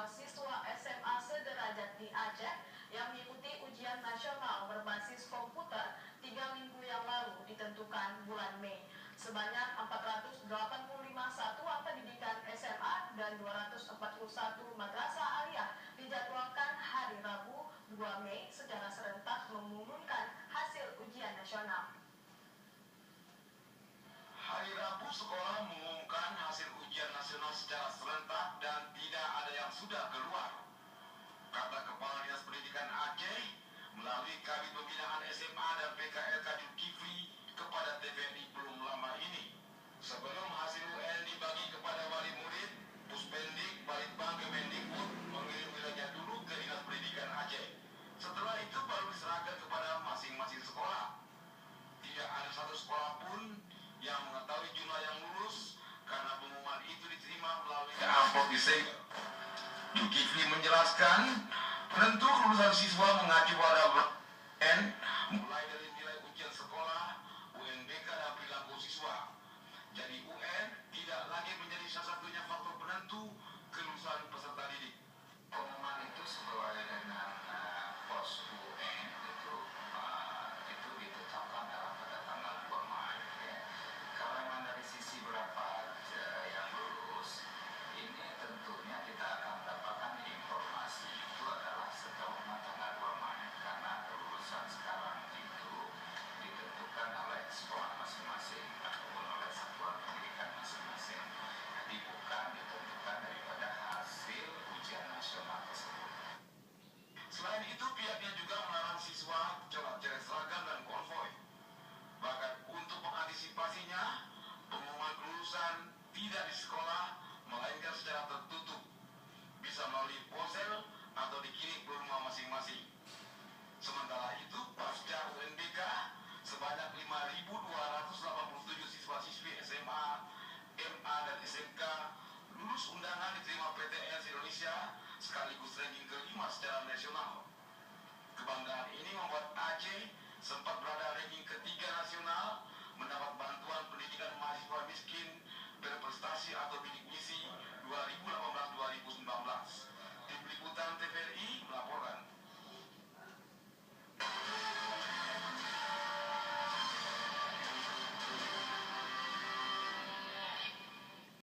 siswa SMA sederajat di Aceh yang mengikuti ujian nasional berbasis komputer 3 minggu yang lalu ditentukan bulan Mei. Sebanyak 485 satuan pendidikan SMA dan 241 madrasah aliyah dijadwalkan hari Rabu 2 Mei secara serentak mengumumkan hasil ujian nasional. Hari Rabu sekolah mengumumkan hasil ujian nasional secara serentak dan tidak ada yang sudah keluar. Kata Kepala Dinas Pendidikan Aceh melalui Kabid Pembinaan SMA dan PKLK Zulkifli kepada TVRI belum lama ini. Sebelum hasil UN dibagi kepada wali murid, Puspendik, Balitbang, Kemendikbud mengirim wilayah dulu ke Dinas Pendidikan Aceh. Setelah itu baru diserahkan kepada masing-masing sekolah. Tidak ada satu sekolah pun yang mengetahui jumlah yang lulus karena pengumuman itu diterima melalui amplop disegel. Zulkifli menjelaskan, penentu lulusan siswa mengacu pada UN mulai dari nilai ujian sekolah, UNBK dan perilaku siswa. Jadi UN tidak lagi menjadi salah satunya faktor penentu kelulusan peserta didik. Pengumuman itu sesuai dengan pos UN itu ditetapkan pada tanggal 2 Maret. Ya. Kalau memang dari sisi berapa yang lulus, ini tentunya kita akan mendapatkan informasi itu adalah setelah tanggal 2 Maret karena kelulusan sekarang itu ditentukan oleh sekolah masing-masing ataupun oleh satuan pendidikan masing-masing. Jadi bukan ditentukan daripada hasil ujian nasional tersebut. Selain itu, pihaknya juga melarang siswa coret-coret seragam dan konvoi. Bahkan untuk mengantisipasinya, pengumuman kelulusan tidak di sekolah, melainkan secara tertutup. Bisa melalui ponsel atau dikirim ke rumah masing-masing. Sementara itu, pasca UNBK, sebanyak 5.287 siswa-siswi SMA, MA, dan SMK lulus undangan diterima PTN Indonesia sekaligus ranking kelima secara nasional. Kebanggaan ini membuat Aceh sempat berada ranking ketiga nasional, mendapat bantuan pendidikan mahasiswa miskin berprestasi atau